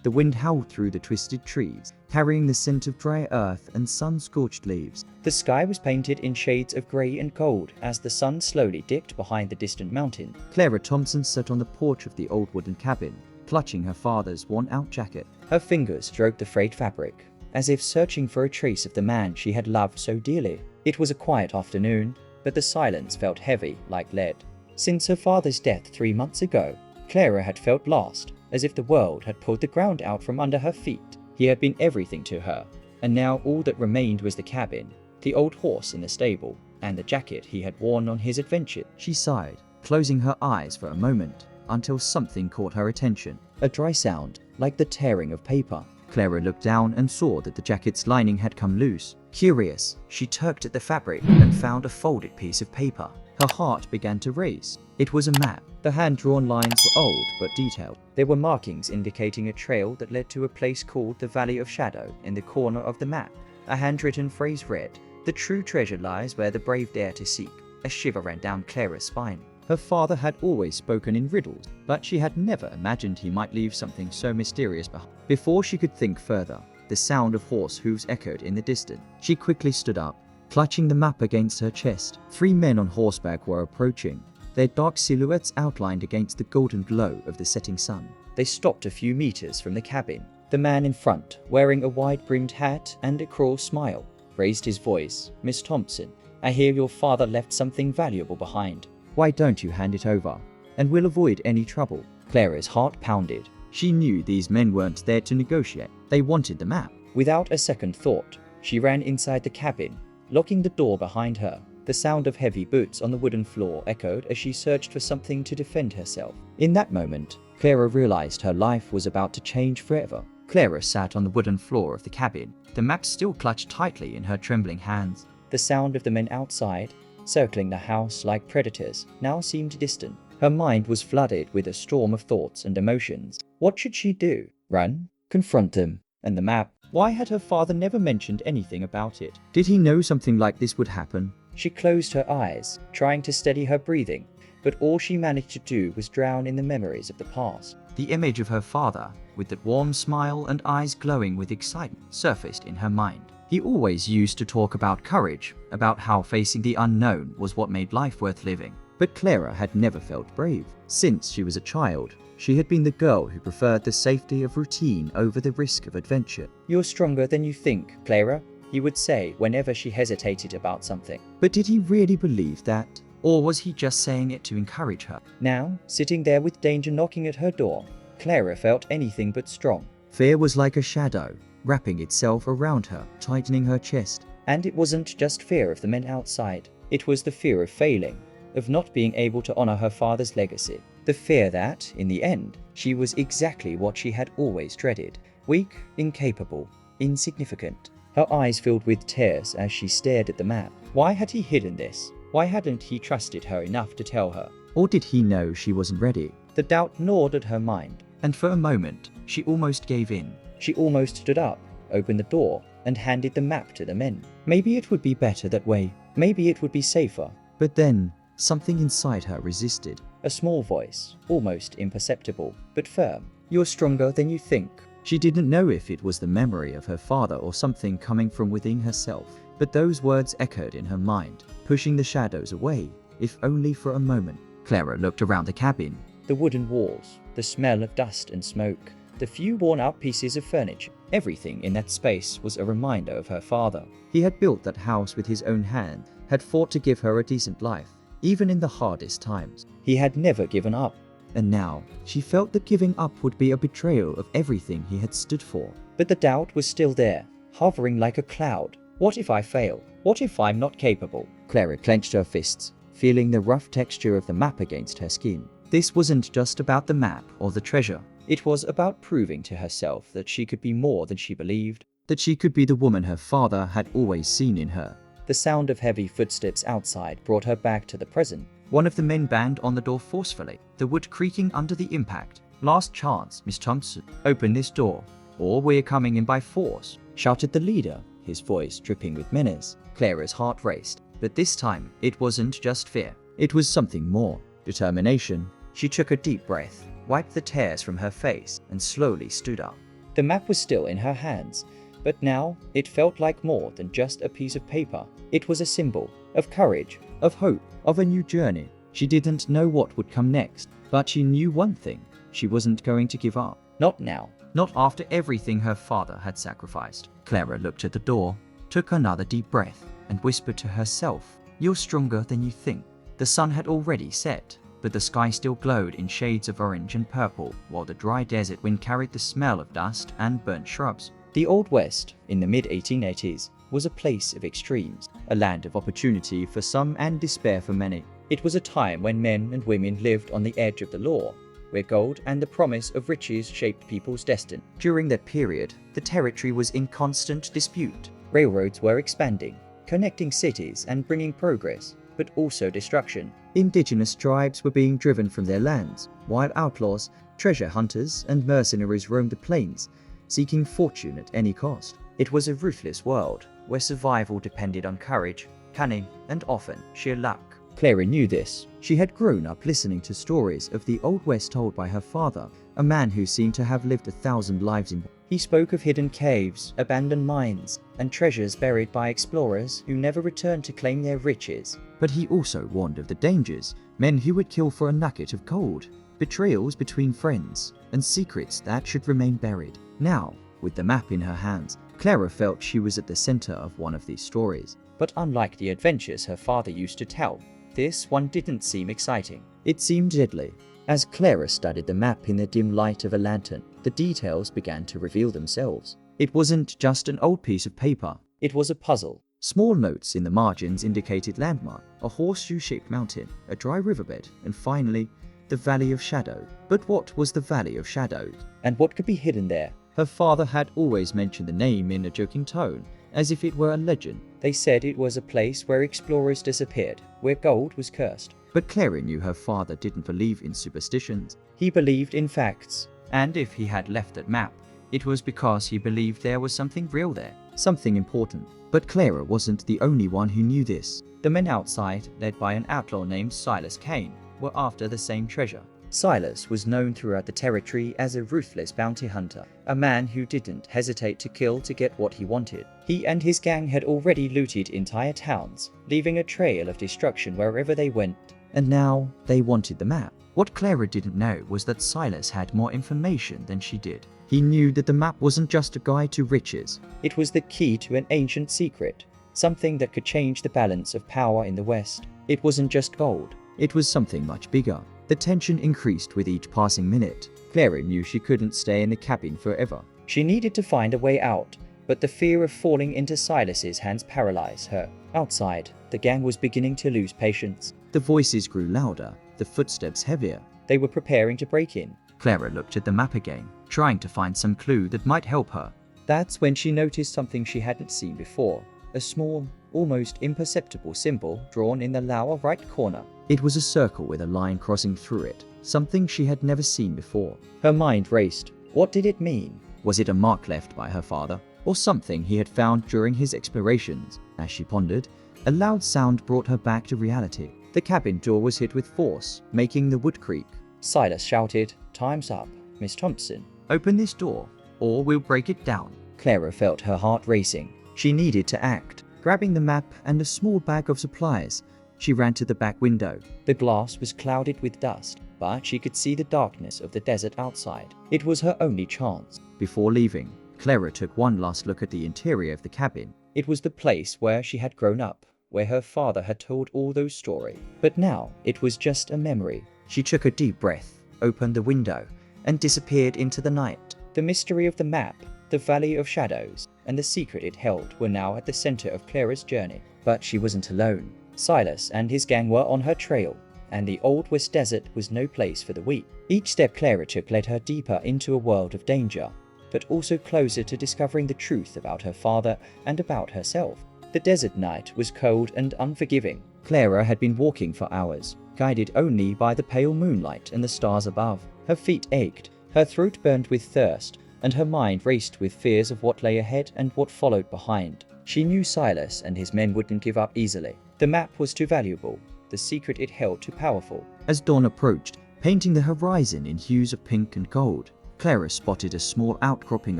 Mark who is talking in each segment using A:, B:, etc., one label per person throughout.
A: The wind howled through the twisted trees, carrying the scent of dry earth and sun-scorched leaves.
B: The sky was painted in shades of grey and gold as the sun slowly dipped behind the distant mountain.
A: Clara Thompson sat on the porch of the old wooden cabin, clutching her father's worn-out jacket.
B: Her fingers stroked the frayed fabric, as if searching for a trace of the man she had loved so dearly. It was a quiet afternoon, but the silence felt heavy like lead. Since her father's death 3 months ago, Clara had felt lost, as if the world had pulled the ground out from under her feet. He had been everything to her, and now all that remained was the cabin, the old horse in the stable, and the jacket he had worn on his adventure.
A: She sighed, closing her eyes for a moment, until something caught her attention. A dry sound, like the tearing of paper. Clara looked down and saw that the jacket's lining had come loose. Curious, she tugged at the fabric and found a folded piece of paper. Her heart began to race. It was a map. The hand-drawn lines were old but detailed. There were markings indicating a trail that led to a place called the Valley of Shadow in the corner of the map. A handwritten phrase read, "The true treasure lies where the brave dare to seek." A shiver ran down Clara's spine. Her father had always spoken in riddles, but she had never imagined he might leave something so mysterious behind. Before she could think further, the sound of horse hooves echoed in the distance. She quickly stood up, clutching the map against her chest. 3 men on horseback were approaching, their dark silhouettes outlined against the golden glow of the setting sun. They stopped a few meters from the cabin. The man in front, wearing a wide-brimmed hat and a cruel smile, raised his voice. "Miss Thompson, I hear your father left something valuable behind. Why don't you hand it over, and we'll avoid any trouble?" Clara's heart pounded. She knew these men weren't there to negotiate. They wanted the map. Without a second thought, she ran inside the cabin, locking the door behind her. The sound of heavy boots on the wooden floor echoed as she searched for something to defend herself. In that moment, Clara realized her life was about to change forever. Clara sat on the wooden floor of the cabin, the map still clutched tightly in her trembling hands. The sound of the men outside, circling the house like predators, now seemed distant. Her mind was flooded with a storm of thoughts and emotions. What should she do? Run? Confront them? And the map? Why had her father never mentioned anything about it? Did he know something like this would happen? She closed her eyes, trying to steady her breathing, but all she managed to do was drown in the memories of the past. The image of her father, with that warm smile and eyes glowing with excitement, surfaced in her mind. He always used to talk about courage, about how facing the unknown was what made life worth living. But Clara had never felt brave. Since she was a child, she had been the girl who preferred the safety of routine over the risk of adventure. "You're stronger than you think, Clara," he would say whenever she hesitated about something. But did he really believe that? Or was he just saying it to encourage her? Now, sitting there with danger knocking at her door, Clara felt anything but strong. Fear was like a shadow, wrapping itself around her, tightening her chest. And it wasn't just fear of the men outside. It was the fear of failing, of not being able to honor her father's legacy. The fear that, in the end, she was exactly what she had always dreaded. Weak, incapable, insignificant. Her eyes filled with tears as she stared at the map. Why had he hidden this? Why hadn't he trusted her enough to tell her? Or did he know she wasn't ready? The doubt gnawed at her mind, and for a moment, she almost gave in. She almost stood up, opened the door, and handed the map to the men. Maybe it would be better that way. Maybe it would be safer. But then, something inside her resisted. A small voice, almost imperceptible, but firm. "You're stronger than you think." She didn't know if it was the memory of her father or something coming from within herself. But those words echoed in her mind, pushing the shadows away, if only for a moment. Clara looked around the cabin. The wooden walls, the smell of dust and smoke, the few worn-out pieces of furniture. Everything in that space was a reminder of her father. He had built that house with his own hand, had fought to give her a decent life, even in the hardest times. He had never given up. And now, she felt that giving up would be a betrayal of everything he had stood for. But the doubt was still there, hovering like a cloud. What if I fail? What if I'm not capable? Clara clenched her fists, feeling the rough texture of the map against her skin. This wasn't just about the map or the treasure. It was about proving to herself that she could be more than she believed, that she could be the woman her father had always seen in her. The sound of heavy footsteps outside brought her back to the present. One of the men banged on the door forcefully, the wood creaking under the impact. "Last chance, Miss Thompson. Open this door, or we're coming in by force," shouted the leader, his voice dripping with menace. Clara's heart raced, but this time it wasn't just fear. It was something more. Determination. She took a deep breath, wiped the tears from her face, and slowly stood up.
B: The map was still in her hands, but now it felt like more than just a piece of paper. It was a symbol of courage,
A: Of hope, of a new journey. She didn't know what would come next, but she knew one thing. She wasn't going to give up.
B: not now.
A: Not after everything her father had sacrificed. Clara looked at the door, took another deep breath, and whispered to herself, "You're stronger than you think." The sun had already set, but the sky still glowed in shades of orange and purple, while the dry desert wind carried the smell of dust and burnt shrubs.
B: The Old West, in the mid-1880s, was a place of extremes.
A: A land of opportunity for some and despair for many.
B: It was a time when men and women lived on the edge of the law, where gold and the promise of riches shaped people's destiny.
A: During that period, the territory was in constant dispute.
B: Railroads were expanding, connecting cities and bringing progress, but also destruction.
A: Indigenous tribes were being driven from their lands, while outlaws, treasure hunters, and mercenaries roamed the plains, seeking fortune at any cost. It was a ruthless world, where survival depended on courage, cunning, and often sheer luck.
B: Clara knew this.
A: She had grown up listening to stories of the Old West told by her father, a man who seemed to have lived 1,000 lives in.
B: He spoke of hidden caves, abandoned mines, and treasures buried by explorers who never returned to claim their riches.
A: But he also warned of the dangers, men who would kill for a nugget of gold, betrayals between friends, and secrets that should remain buried. Now, with the map in her hands, Clara felt she was at the center of one of these stories.
B: But unlike the adventures her father used to tell, this one didn't seem exciting.
A: It seemed deadly. As Clara studied the map in the dim light of a lantern, the details began to reveal themselves. It wasn't just an old piece of paper.
B: It was a puzzle.
A: Small notes in the margins indicated landmark, a horseshoe-shaped mountain, a dry riverbed, and finally, the Valley of Shadow. But what was the Valley of Shadows?
B: And what could be hidden there?
A: Her father had always mentioned the name in a joking tone, as if it were a legend.
B: They said it was a place where explorers disappeared, where gold was cursed.
A: But Clara knew her father didn't believe in superstitions.
B: He believed in facts.
A: And if he had left that map, it was because he believed there was something real there, something important. But Clara wasn't the only one who knew this. The men outside, led by an outlaw named Silas Kane, were after the same treasure.
B: Silas was known throughout the territory as a ruthless bounty hunter, a man who didn't hesitate to kill to get what he wanted. He and his gang had already looted entire towns, leaving a trail of destruction wherever they went.
A: And now they wanted the map. What Clara didn't know was that Silas had more information than she did. He knew that the map wasn't just a guide to riches.
B: It was the key to an ancient secret, something that could change the balance of power in the West. It wasn't just gold.
A: It was something much bigger. The tension increased with each passing minute. Clara knew she couldn't stay in the cabin forever.
B: She needed to find a way out, but the fear of falling into Silas's hands paralyzed her. Outside, the gang was beginning to lose patience.
A: The voices grew louder, the footsteps heavier.
B: They were preparing to break in.
A: Clara looked at the map again, trying to find some clue that might help her.
B: That's when she noticed something she hadn't seen before. A small, almost imperceptible symbol drawn in the lower right corner.
A: It was a circle with a line crossing through it, something she had never seen before.
B: Her mind raced. What did it mean?
A: Was it a mark left by her father, or something he had found during his explorations? As she pondered, a loud sound brought her back to reality. The cabin door was hit with force, making the wood creak.
B: Silas shouted, "Time's up, Miss Thompson."
A: "Open this door, or we'll break it down."
B: Clara felt her heart racing.
A: She needed to act. Grabbing the map and a small bag of supplies, she ran to the back window.
B: The glass was clouded with dust, but she could see the darkness of the desert outside. It was her only chance.
A: Before leaving, Clara took one last look at the interior of the cabin.
B: It was the place where she had grown up, where her father had told all those stories. But now it was just a memory.
A: She took a deep breath, opened the window, and disappeared into the night.
B: The mystery of the map, the Valley of Shadows, and the secret it held were now at the center of Clara's journey. But she wasn't alone. Silas and his gang were on her trail, and the Old West Desert was no place for the weak. Each step Clara took led her deeper into a world of danger, but also closer to discovering the truth about her father and about herself. The desert night was cold and unforgiving. Clara had been walking for hours, guided only by the pale moonlight and the stars above. Her feet ached, her throat burned with thirst, and her mind raced with fears of what lay ahead and what followed behind. She knew Silas and his men wouldn't give up easily. The map was too valuable, the secret it held too powerful.
A: As dawn approached, painting the horizon in hues of pink and gold, Clara spotted a small outcropping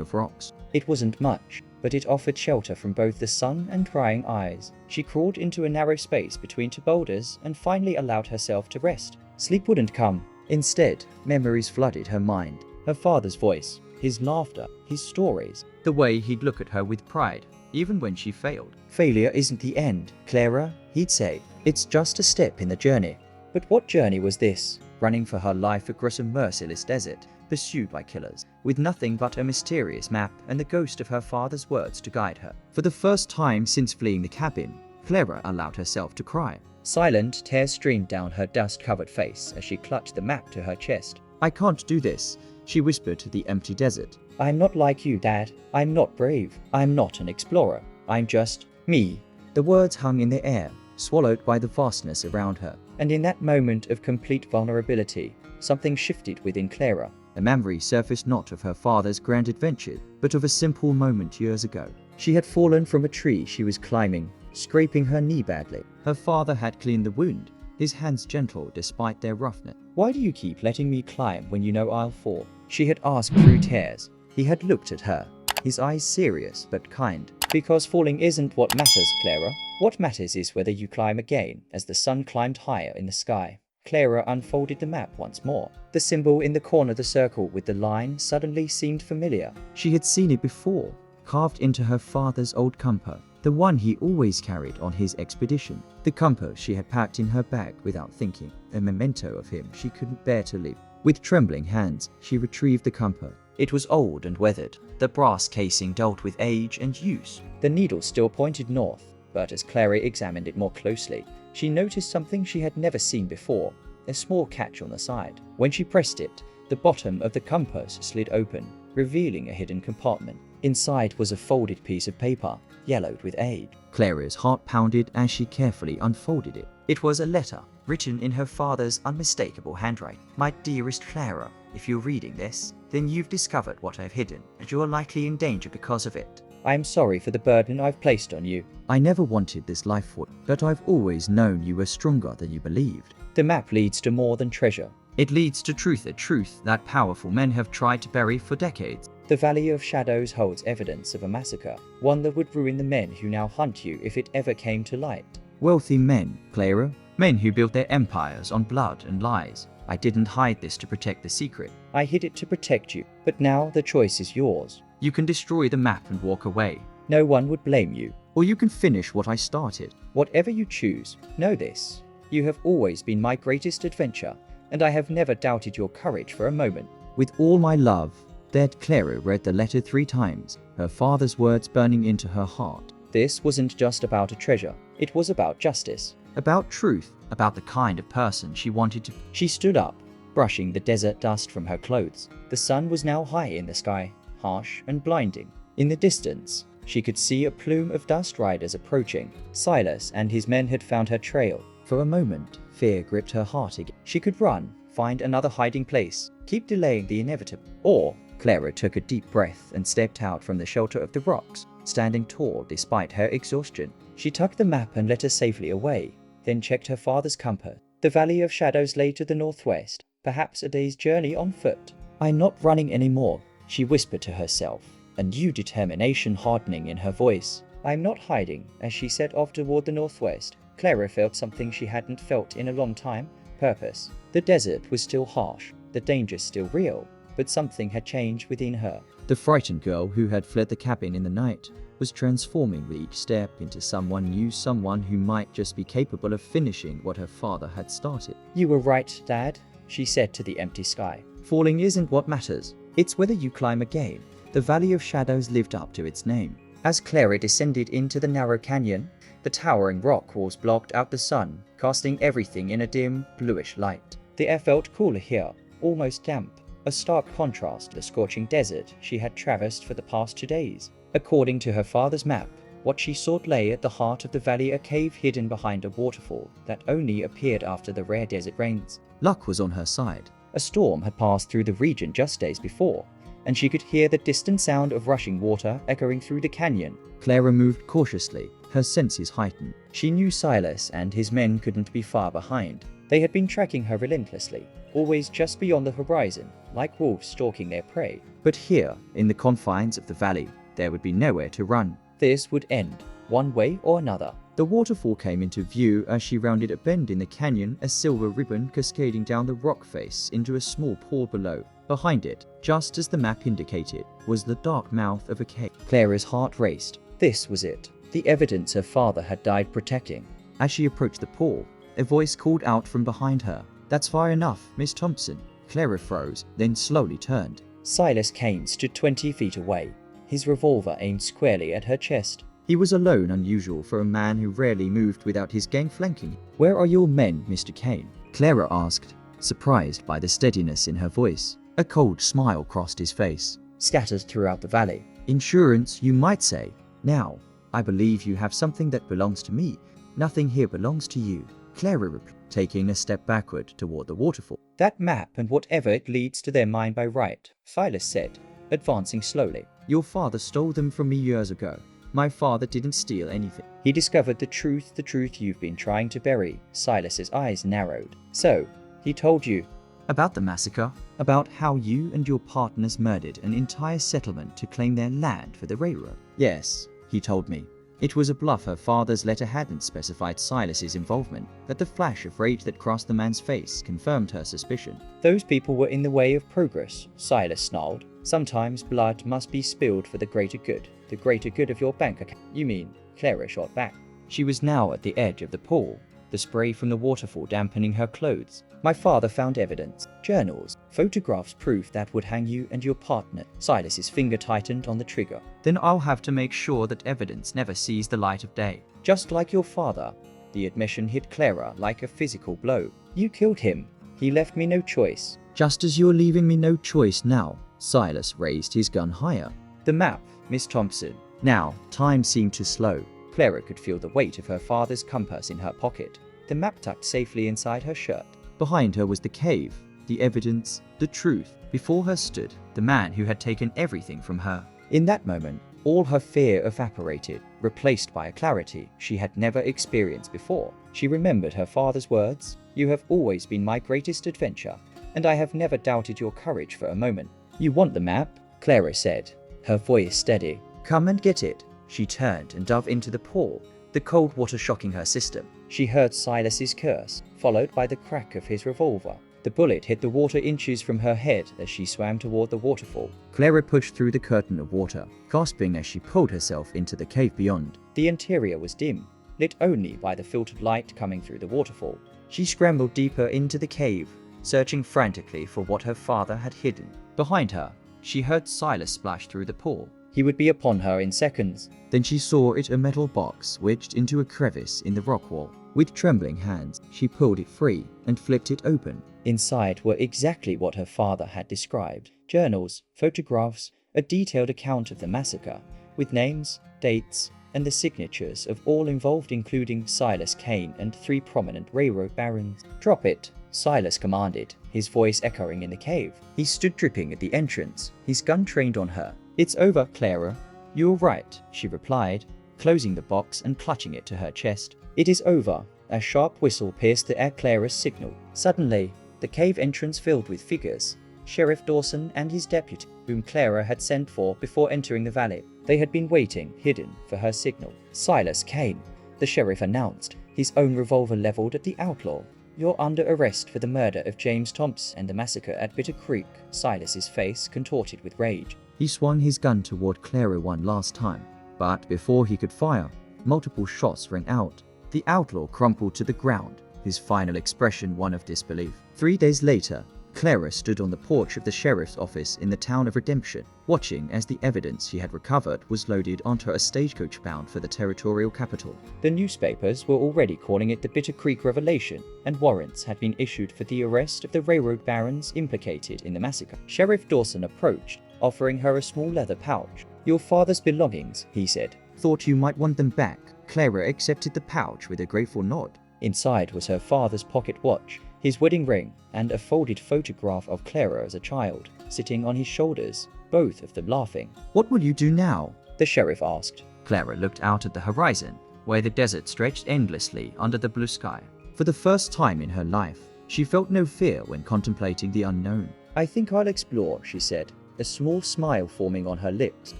A: of rocks.
B: It wasn't much, but it offered shelter from both the sun and prying eyes. She crawled into a narrow space between two boulders and finally allowed herself to rest. Sleep wouldn't come. Instead, memories flooded her mind. Her father's voice, his laughter, his stories.
A: The way he'd look at her with pride, even when she failed.
B: Failure isn't the end, Clara, he'd say. It's just a step in the journey. But what journey was this?
A: Running for her life across a merciless desert, pursued by killers, with nothing but a mysterious map and the ghost of her father's words to guide her. For the first time since fleeing the cabin, Clara allowed herself to cry.
B: Silent tears streamed down her dust-covered face as she clutched the map to her chest.
A: "I can't do this," she whispered to the empty desert.
B: I'm not like you, Dad. I'm not brave. I'm not an explorer. I'm just me.
A: The words hung in the air, swallowed by the vastness around her.
B: And in that moment of complete vulnerability, something shifted within Clara.
A: A memory surfaced not of her father's grand adventure, but of a simple moment years ago.
B: She had fallen from a tree she was climbing, scraping her knee badly.
A: Her father had cleaned the wound, his hands gentle despite their roughness.
B: Why do you keep letting me climb when you know I'll fall? She had asked through tears. He had looked at her, his eyes serious but kind. Because falling isn't what matters, Clara. What matters is whether you climb again, as the sun climbed higher in the sky. Clara unfolded the map once more. The symbol in the corner of the circle with the line suddenly seemed familiar.
A: She had seen it before, carved into her father's old compass, the one he always carried on his expedition. The compass she had packed in her bag without thinking, a memento of him she couldn't bear to leave. With trembling hands, she retrieved the compass. It was old and weathered, the brass casing dulled with age and use.
B: The needle still pointed north, but as Clara examined it more closely, she noticed something she had never seen before, a small catch on the side. When she pressed it, the bottom of the compass slid open, revealing a hidden compartment. Inside was a folded piece of paper, yellowed with age.
A: Clara's heart pounded as she carefully unfolded it. It was a letter, written in her father's unmistakable handwriting. "My dearest Clara, if you're reading this, then you've discovered what I've hidden, and you are likely in danger because of it.
B: I am sorry for the burden I've placed on you.
A: I never wanted this life for you, but I've always known you were stronger than you believed."
B: The map leads to more than treasure.
A: It leads to truth, a truth that powerful men have tried to bury for decades.
B: The Valley of Shadows holds evidence of a massacre, one that would ruin the men who now hunt you if it ever came to light.
A: Wealthy men, Clara. Men who built their empires on blood and lies. I didn't hide this to protect the secret.
B: I hid it to protect you, but now the choice is yours.
A: You can destroy the map and walk away.
B: No one would blame you.
A: Or you can finish what I started.
B: Whatever you choose, know this. You have always been my greatest adventure, and I have never doubted your courage for a moment.
A: With all my love. Dead Clara read the letter 3 times, her father's words burning into her heart.
B: This wasn't just about a treasure. It was about justice.
A: About truth, about the kind of person she wanted to be.
B: She stood up, brushing the desert dust from her clothes. The sun was now high in the sky, harsh and blinding. In the distance, she could see a plume of dust riders approaching. Silas and his men had found her trail. For a moment, fear gripped her heart again. She could run, find another hiding place, keep delaying the inevitable. Or, Clara took a deep breath and stepped out from the shelter of the rocks, standing tall despite her exhaustion. She tucked the map and let her safely away, then checked her father's compass. The Valley of Shadows lay to the northwest, perhaps a day's journey on foot. I'm not running anymore, she whispered to herself, a new determination hardening in her voice. I'm not hiding. As she set off toward the northwest, Clara felt something she hadn't felt in a long time: purpose. The desert was still harsh, the danger still real, but something had changed within her.
A: The frightened girl who had fled the cabin in the night was transforming with each step into someone new, someone who might just be capable of finishing what her father had started.
B: You were right, Dad, she said to the empty sky. Falling isn't what matters. It's whether you climb again. The Valley of Shadows lived up to its name. As Clara descended into the narrow canyon, the towering rock walls blocked out the sun, casting everything in a dim, bluish light. The air felt cooler here, almost damp, a stark contrast to the scorching desert she had traversed for the past 2 days. According to her father's map, what she sought lay at the heart of the valley, a cave hidden behind a waterfall that only appeared after the rare desert rains.
A: Luck was on her side.
B: A storm had passed through the region just days before, and she could hear the distant sound of rushing water echoing through the canyon.
A: Clara moved cautiously, her senses heightened.
B: She knew Silas and his men couldn't be far behind. They had been tracking her relentlessly. always just beyond the horizon, like wolves stalking their prey.
A: But here, in the confines of the valley, there would be nowhere to run.
B: This would end, one way or another.
A: The waterfall came into view as she rounded a bend in the canyon, a silver ribbon cascading down the rock face into a small pool below. Behind it, just as the map indicated, was the dark mouth of a cave.
B: Clara's heart raced. This was it, the evidence her father had died protecting.
A: As she approached the pool, a voice called out from behind her. "That's far enough, Miss Thompson." Clara froze, then slowly turned.
B: Silas Kane stood 20 feet away, his revolver aimed squarely at her chest.
A: He was alone, unusual for a man who rarely moved without his gang flanking. "Where are your men, Mr. Kane?" Clara asked, surprised by the steadiness in her voice. A cold smile crossed his face.
B: "Scattered throughout the valley."
A: "Insurance, you might say. Now, I believe you have something that belongs to me. Nothing here belongs to you," Clara replied, taking a step backward toward the waterfall.
B: "That map and whatever it leads to their mine by right," Silas said, advancing slowly.
A: "Your father stole them from me years ago. My father didn't steal anything."
B: He discovered the truth you've been trying to bury. Silas's eyes narrowed. "So, he told you
A: About the massacre, about how you and your partners murdered an entire settlement to claim their land for the railroad." "Yes," he told me. It was a bluff. Her father's letter hadn't specified Silas's involvement, but the flash of rage that crossed the man's face confirmed her suspicion.
B: those people were in the way of progress," Silas snarled. "Sometimes blood must be spilled for the greater good. The greater good of your bank account." "You mean?" Clara shot back. She was now at the edge of the pool, the spray from the waterfall dampening her clothes. "My father found evidence, journals, photographs, proof that would hang you and your partner." Silas's finger tightened on the trigger.
A: "Then I'll have to make sure that evidence never sees the light of day."
B: "Just like your father." The admission hit Clara like a physical blow. "You killed him. He left me no choice."
A: "Just as you're leaving me no choice now." Silas raised his gun higher.
B: "The map, Miss Thompson."
A: Now, time seemed to slow.
B: Clara could feel the weight of her father's compass in her pocket, the map tucked safely inside her shirt.
A: Behind her was the cave, the evidence, the truth. Before her stood the man who had taken everything from her.
B: In that moment, all her fear evaporated, replaced by a clarity she had never experienced before. She remembered her father's words, "You have always been my greatest adventure, and I have never doubted your courage for a moment." "You want the map?" Clara said, her voice steady.
A: "Come and get it." She turned and dove into the pool, the cold water shocking her system.
B: She heard Silas's curse, followed by the crack of his revolver. The bullet hit the water inches from her head as she swam toward the waterfall.
A: Clara pushed through the curtain of water, gasping as she pulled herself into the cave beyond.
B: The interior was dim, lit only by the filtered light coming through the waterfall.
A: She scrambled deeper into the cave, searching frantically for what her father had hidden. Behind her, she heard Silas splash through the pool.
B: He would be upon her in seconds.
A: Then she saw it, a metal box wedged into a crevice in the rock wall. With trembling hands, she pulled it free and flipped it open.
B: Inside were exactly what her father had described. Journals, photographs, a detailed account of the massacre, with names, dates, and the signatures of all involved, including Silas Kane and 3 prominent railroad barons. "Drop it," Silas commanded, his voice echoing in the cave. He stood dripping at the entrance, his gun trained on her. "It's over, Clara." "You're right," she replied, closing the box and clutching it to her chest. "It is over." A sharp whistle pierced the air. Clara's signal. Suddenly, the cave entrance filled with figures. Sheriff Dawson and his deputy, whom Clara had sent for before entering the valley. They had been waiting, hidden, for her signal. "Silas Kane," the sheriff announced, his own revolver leveled at the outlaw. "You're under arrest for the murder of James Thompson and the massacre at Bitter Creek." Silas's face contorted with rage.
A: He swung his gun toward Clara one last time, but before he could fire, multiple shots rang out. The outlaw crumpled to the ground, his final expression one of disbelief. 3 days later, Clara stood on the porch of the sheriff's office in the town of Redemption, watching as the evidence she had recovered was loaded onto a stagecoach bound for the territorial capital. The newspapers were already calling it the Bitter Creek Revelation, and warrants had been issued for the arrest of the railroad barons implicated in the massacre. Sheriff Dawson approached, offering her a small leather pouch. "Your father's belongings," he said. "Thought you might want them back." Clara accepted the pouch with a grateful nod. Inside was her father's pocket watch, his wedding ring, and a folded photograph of Clara as a child, sitting on his shoulders, both of them laughing. "What will you do now?" the sheriff asked. Clara looked out at the horizon, where the desert stretched endlessly under the blue sky. For the first time in her life, She felt no fear when contemplating the unknown.
B: I think I'll explore, she said, a small smile forming on her lips.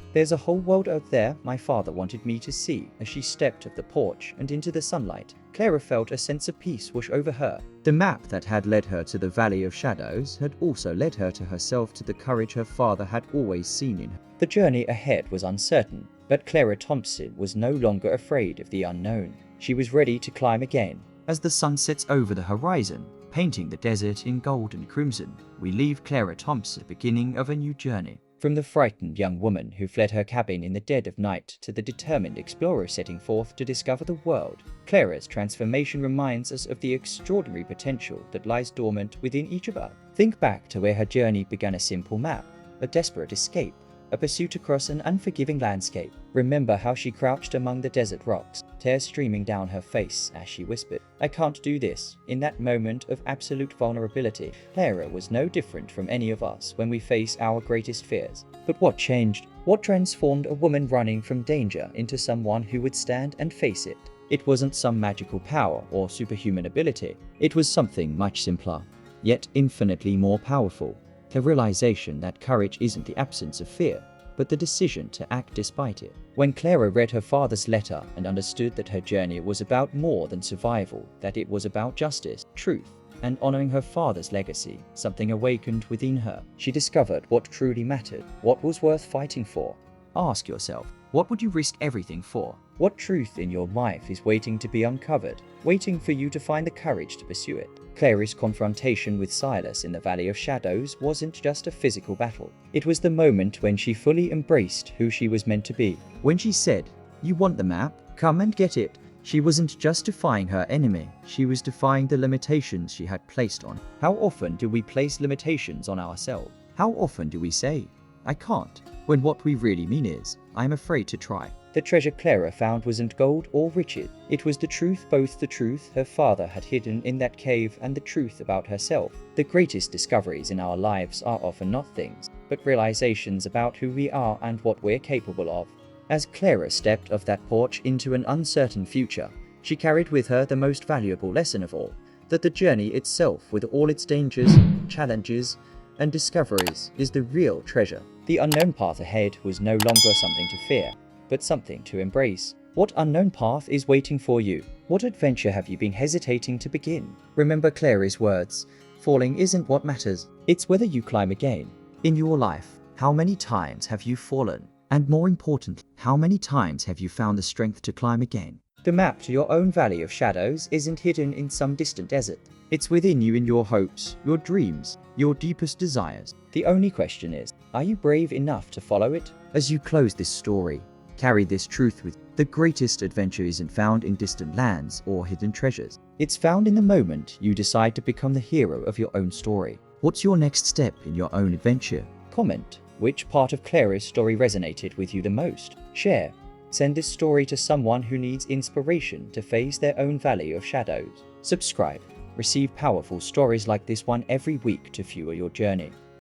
B: There's a whole world out there my father wanted me to see. As she stepped off the porch and into the sunlight, Clara felt a sense of peace wash over her.
A: The map that had led her to the Valley of Shadows had also led her to herself, to the courage her father had always seen in her.
B: The journey ahead was uncertain, but Clara Thompson was no longer afraid of the unknown. She was ready to climb again.
A: As the sun sets over the horizon, painting the desert in gold and crimson, we leave Clara Thompson at the beginning of a new journey.
B: From the frightened young woman who fled her cabin in the dead of night to the determined explorer setting forth to discover the world, Clara's transformation reminds us of the extraordinary potential that lies dormant within each of us. Think back to where her journey began: a simple map, a desperate escape, a pursuit across an unforgiving landscape. Remember how she crouched among the desert rocks, tears streaming down her face as she whispered, "I can't do this." In that moment of absolute vulnerability, Clara was no different from any of us when we face our greatest fears. But what changed? What transformed a woman running from danger into someone who would stand and face it? It wasn't some magical power or superhuman ability. It was something much simpler, yet infinitely more powerful. The realization that courage isn't the absence of fear, but the decision to act despite it. When Clara read her father's letter and understood that her journey was about more than survival, that it was about justice, truth, and honoring her father's legacy, something awakened within her. She discovered what truly mattered, what was worth fighting for.
A: Ask yourself, what would you risk everything for?
B: What truth in your life is waiting to be uncovered, waiting for you to find the courage to pursue it? Clary's confrontation with Silas in the Valley of Shadows wasn't just a physical battle. It was the moment when she fully embraced who she was meant to be.
A: When she said, "You want the map? Come and get it," she wasn't just defying her enemy, she was defying the limitations she had placed on.
B: How often do we place limitations on ourselves?
A: How often do we say, "I can't," when what we really mean is, "I'm afraid to try"?
B: The treasure Clara found wasn't gold or riches. It was the truth, both the truth her father had hidden in that cave and the truth about herself. The greatest discoveries in our lives are often not things, but realizations about who we are and what we're capable of. As Clara stepped off that porch into an uncertain future, she carried with her the most valuable lesson of all, that the journey itself, with all its dangers, challenges, and discoveries, is the real treasure. The unknown path ahead was no longer something to fear, but something to embrace. What unknown path is waiting for you? What adventure have you been hesitating to begin? Remember Clary's words, falling isn't what matters, it's whether you climb again.
A: In your life, how many times have you fallen? And more importantly, how many times have you found the strength to climb again?
B: The map to your own Valley of Shadows isn't hidden in some distant desert.
A: It's within you, in your hopes, your dreams, your deepest desires.
B: The only question is, are you brave enough to follow it?
A: As you close this story, carry this truth with: the greatest adventure isn't found in distant lands or hidden treasures.
B: It's found in the moment you decide to become the hero of your own story.
A: What's your next step in your own adventure?
B: Comment which part of Clara's story resonated with you the most. Share. Send this story to someone who needs inspiration to face their own Valley of Shadows. Subscribe. Receive powerful stories like this one every week to fuel your journey.